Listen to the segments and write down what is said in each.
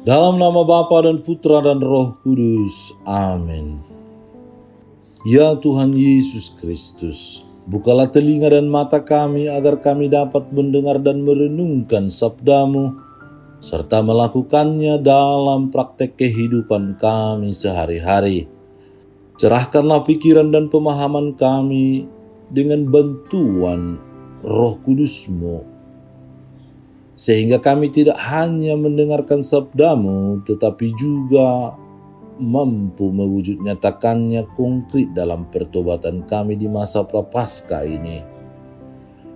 Dalam nama Bapa dan Putra dan Roh Kudus. Amin. Ya Tuhan Yesus Kristus, bukalah telinga dan mata kami agar kami dapat mendengar dan merenungkan sabda-Mu, serta melakukannya dalam praktek kehidupan kami sehari-hari. Cerahkanlah pikiran dan pemahaman kami dengan bantuan Roh Kudus-Mu, sehingga kami tidak hanya mendengarkan sabda-Mu, tetapi juga mampu mewujud nyatakannya konkret dalam pertobatan kami di masa Prapaskah ini,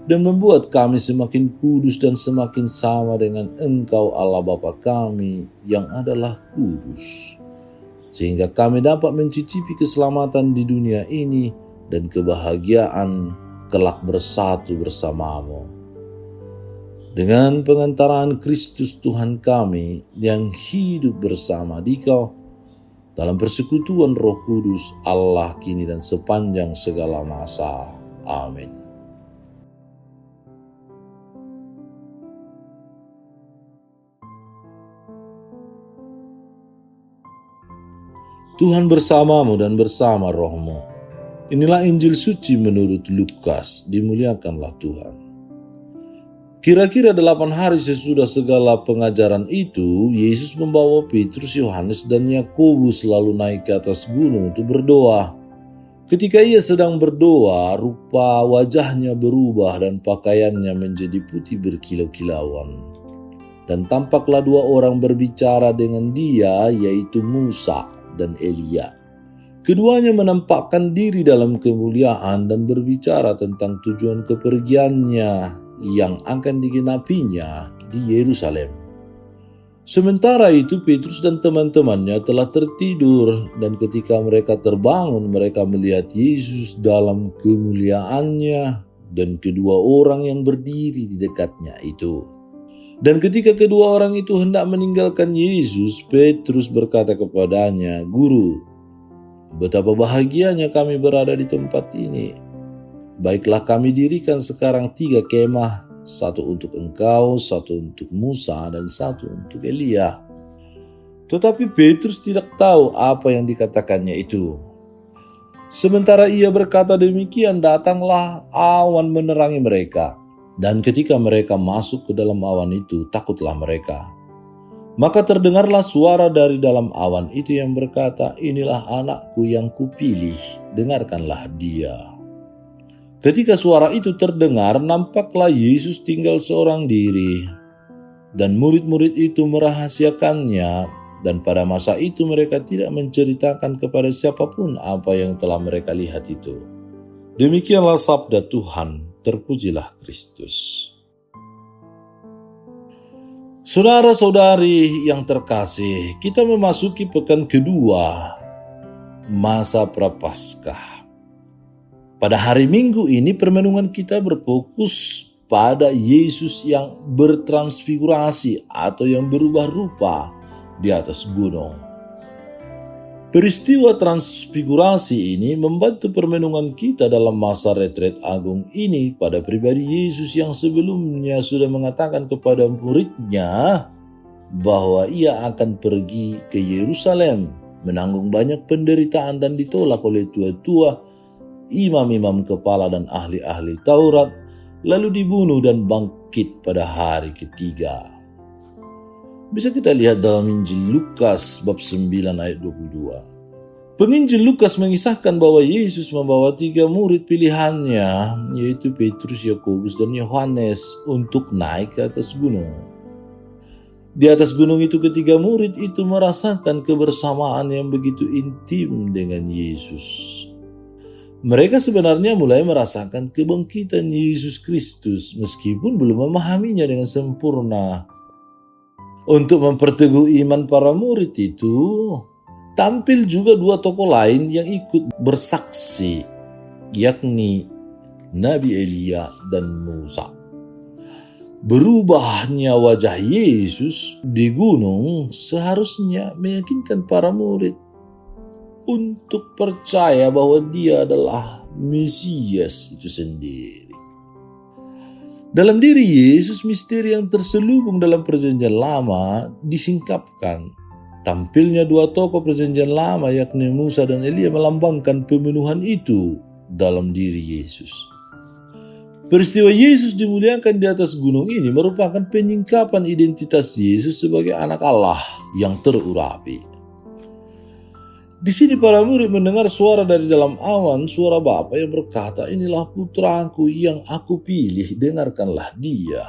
dan membuat kami semakin kudus dan semakin sama dengan Engkau Allah Bapa kami yang adalah kudus, sehingga kami dapat mencicipi keselamatan di dunia ini dan kebahagiaan kelak bersatu bersama-Mu. Dengan pengantaraan Kristus Tuhan kami yang hidup bersama Dikau dalam persekutuan Roh Kudus Allah kini dan sepanjang segala masa. Amin. Tuhan bersamamu dan bersama rohmu. Inilah Injil suci menurut Lukas, dimuliakanlah Tuhan. Kira-kira 8 hari sesudah segala pengajaran itu, Yesus membawa Petrus, Yohanes, dan Yakobus lalu naik ke atas gunung untuk berdoa. Ketika ia sedang berdoa, rupa wajahnya berubah dan pakaiannya menjadi putih berkilau-kilauan. Dan tampaklah 2 orang berbicara dengan dia, yaitu Musa dan Elia. Keduanya menampakkan diri dalam kemuliaan dan berbicara tentang tujuan kepergiannya yang akan digenapinya di Yerusalem. Sementara itu Petrus dan teman-temannya telah tertidur, dan ketika mereka terbangun mereka melihat Yesus dalam kemuliaannya dan kedua orang yang berdiri di dekatnya itu. Dan ketika kedua orang itu hendak meninggalkan Yesus, Petrus berkata kepadanya, "Guru, betapa bahagianya kami berada di tempat ini. Baiklah kami dirikan sekarang 3 kemah, 1 untuk engkau, 1 untuk Musa, dan 1 untuk Elia." Tetapi Petrus tidak tahu apa yang dikatakannya itu. Sementara ia berkata demikian, datanglah awan menerangi mereka. Dan ketika mereka masuk ke dalam awan itu, takutlah mereka. Maka terdengarlah suara dari dalam awan itu yang berkata, "Inilah anakku yang kupilih, dengarkanlah dia." Ketika suara itu terdengar, nampaklah Yesus tinggal seorang diri, dan murid-murid itu merahasiakannya, dan pada masa itu mereka tidak menceritakan kepada siapapun apa yang telah mereka lihat itu. Demikianlah sabda Tuhan, terpujilah Kristus. Saudara-saudari yang terkasih, kita memasuki pekan kedua masa Prapaskah. Pada hari Minggu ini permenungan kita berfokus pada Yesus yang bertransfigurasi atau yang berubah rupa di atas gunung. Peristiwa transfigurasi ini membantu permenungan kita dalam masa retret agung ini pada pribadi Yesus yang sebelumnya sudah mengatakan kepada muridnya bahwa ia akan pergi ke Yerusalem, menanggung banyak penderitaan dan ditolak oleh tua-tua, imam-imam kepala dan ahli-ahli Taurat, lalu dibunuh dan bangkit pada hari ketiga. Bisa kita lihat dalam Injil Lukas bab 9 ayat 22. Penginjil Lukas mengisahkan bahwa Yesus membawa 3 murid pilihannya, yaitu Petrus, Yakobus, dan Yohanes, untuk naik ke atas gunung. Di atas gunung itu ketiga murid itu merasakan kebersamaan yang begitu intim dengan Yesus. Mereka sebenarnya mulai merasakan kebangkitan Yesus Kristus meskipun belum memahaminya dengan sempurna. Untuk memperteguh iman para murid itu, tampil juga 2 tokoh lain yang ikut bersaksi, yakni Nabi Elia dan Musa. Berubahnya wajah Yesus di gunung seharusnya meyakinkan para murid untuk percaya bahwa dia adalah Mesias itu sendiri. Dalam diri Yesus, misteri yang terselubung dalam perjanjian lama disingkapkan. Tampilnya dua tokoh perjanjian lama yakni Musa dan Elia melambangkan pemenuhan itu dalam diri Yesus. Peristiwa Yesus dimuliakan di atas gunung ini merupakan penyingkapan identitas Yesus sebagai anak Allah yang terurapi. Di sini para murid mendengar suara dari dalam awan, suara Bapa yang berkata, "Inilah putraku yang aku pilih, dengarkanlah dia."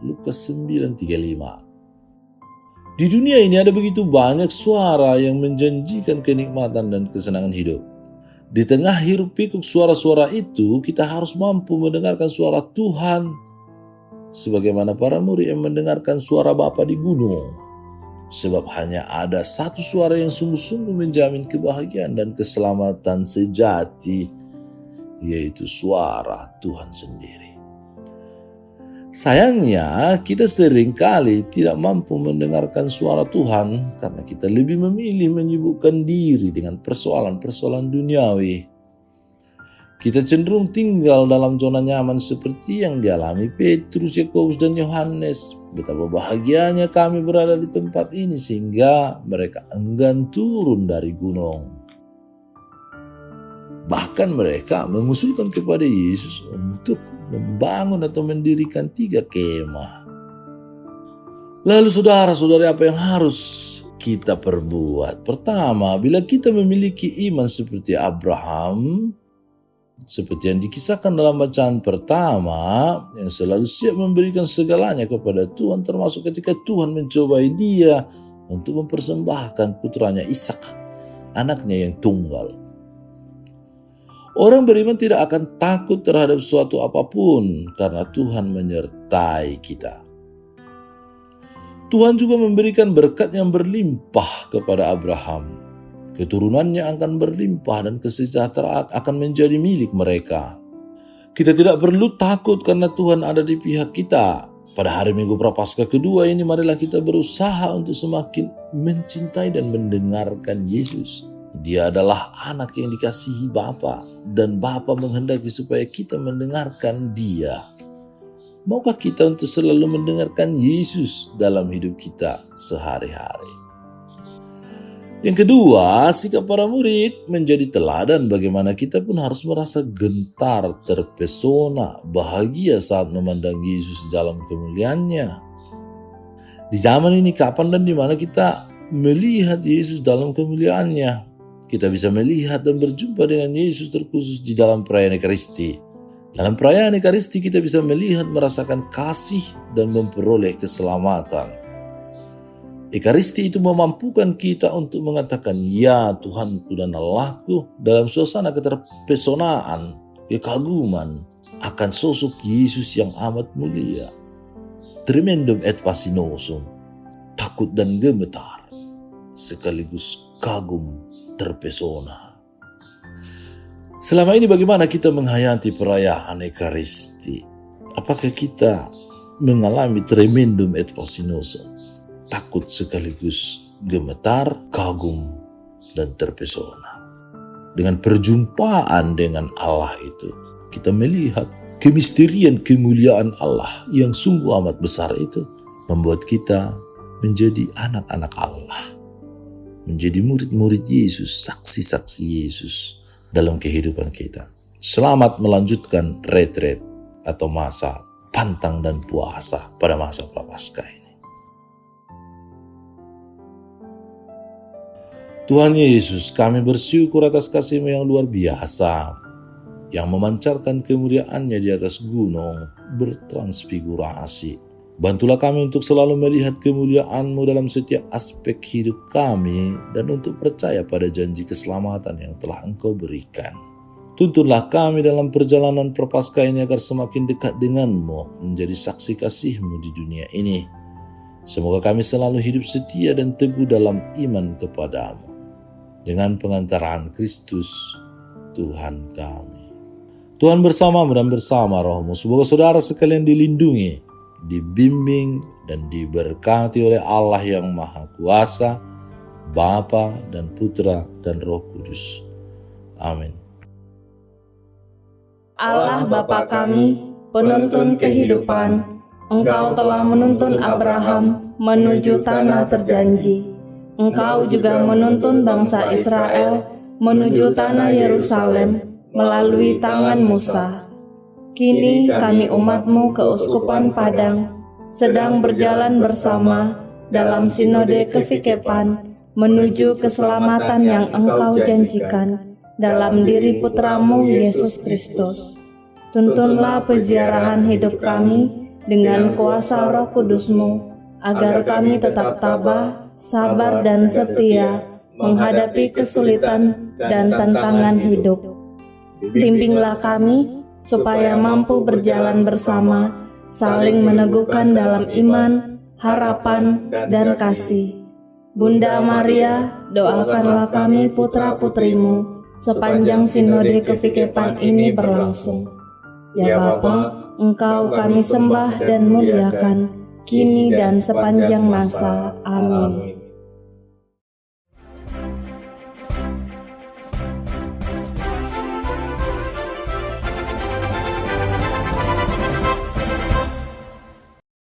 Lukas 9:35. Di dunia ini ada begitu banyak suara yang menjanjikan kenikmatan dan kesenangan hidup. Di tengah hiruk pikuk suara-suara itu, kita harus mampu mendengarkan suara Tuhan, sebagaimana para murid yang mendengarkan suara Bapa di gunung. Sebab hanya ada satu suara yang sungguh-sungguh menjamin kebahagiaan dan keselamatan sejati, yaitu suara Tuhan sendiri. Sayangnya, kita seringkali tidak mampu mendengarkan suara Tuhan karena kita lebih memilih menyibukkan diri dengan persoalan-persoalan duniawi. Kita cenderung tinggal dalam zona nyaman seperti yang dialami Petrus, Yakobus, dan Yohanes. Betapa bahagianya kami berada di tempat ini sehingga mereka enggan turun dari gunung. Bahkan mereka mengusulkan kepada Yesus untuk membangun atau mendirikan 3 kemah. Lalu saudara-saudari, apa yang harus kita perbuat? Pertama, bila kita memiliki iman seperti Abraham, seperti yang dikisahkan dalam bacaan pertama, yang selalu siap memberikan segalanya kepada Tuhan, termasuk ketika Tuhan mencobai dia untuk mempersembahkan putranya Ishak, anaknya yang tunggal. Orang beriman tidak akan takut terhadap suatu apapun karena Tuhan menyertai kita. Tuhan juga memberikan berkat yang berlimpah kepada Abraham. Keturunannya akan berlimpah dan kesejahteraan akan menjadi milik mereka. Kita tidak perlu takut karena Tuhan ada di pihak kita. Pada hari Minggu Prapaskah kedua ini, marilah kita berusaha untuk semakin mencintai dan mendengarkan Yesus. Dia adalah anak yang dikasihi Bapa, dan Bapa menghendaki supaya kita mendengarkan Dia. Maukah kita untuk selalu mendengarkan Yesus dalam hidup kita sehari-hari? Yang kedua, sikap para murid menjadi teladan bagaimana kita pun harus merasa gentar, terpesona, bahagia saat memandang Yesus dalam kemuliaannya. Di zaman ini kapan dan di mana kita melihat Yesus dalam kemuliaannya? Kita bisa melihat dan berjumpa dengan Yesus terkhusus di dalam perayaan Ekaristi. Dalam perayaan Ekaristi kita bisa melihat, merasakan kasih dan memperoleh keselamatan. Ekaristi itu memampukan kita untuk mengatakan, "Ya Tuhanku dan Allahku," dalam suasana keterpesonaan, kekaguman akan sosok Yesus yang amat mulia. Tremendum et pasinosum, takut dan gemetar, sekaligus kagum, terpesona. Selama ini bagaimana kita menghayati perayaan Ekaristi? Apakah kita mengalami tremendum et pasinosum, takut sekaligus gemetar, kagum, dan terpesona? Dengan perjumpaan dengan Allah itu, kita melihat kemisterian kemuliaan Allah yang sungguh amat besar itu membuat kita menjadi anak-anak Allah, menjadi murid-murid Yesus, saksi-saksi Yesus dalam kehidupan kita. Selamat melanjutkan retret atau masa pantang dan puasa pada masa Prapaskah ini. Tuhan Yesus, kami bersyukur atas kasih-Mu yang luar biasa, yang memancarkan kemuliaan-Nya di atas gunung bertransfigurasi. Bantulah kami untuk selalu melihat kemuliaan-Mu dalam setiap aspek hidup kami dan untuk percaya pada janji keselamatan yang telah Engkau berikan. Tuntunlah kami dalam perjalanan Prapaskah ini agar semakin dekat dengan-Mu, menjadi saksi kasih-Mu di dunia ini. Semoga kami selalu hidup setia dan teguh dalam iman kepada-Mu. Dengan pengantaran Kristus, Tuhan kami. Tuhan bersama-Mu dan bersama Roh-Mu. Semoga saudara sekalian dilindungi, dibimbing, dan diberkati oleh Allah yang Maha Kuasa, Bapa dan Putra dan Roh Kudus. Amin. Allah Bapa kami, penuntun kehidupan. Engkau telah menuntun Abraham menuju tanah terjanji. Engkau juga menuntun bangsa Israel menuju tanah Yerusalem melalui tangan Musa. Kini kami umat-Mu keuskupan Padang sedang berjalan bersama dalam sinode kefikepan menuju keselamatan yang Engkau janjikan dalam diri Putra-Mu Yesus Kristus. Tuntunlah peziarahan hidup kami dengan kuasa Roh Kudus-Mu, agar kami tetap tabah, sabar dan setia menghadapi kesulitan dan tantangan hidup. Bimbinglah kami supaya mampu berjalan bersama, saling meneguhkan dalam iman, harapan, dan kasih. Bunda Maria, doakanlah kami putra-putrimu sepanjang sinode kefikepan ini berlangsung. Ya Bapa, Engkau kami sembah dan muliakan, kini dan sepanjang masa. Amin.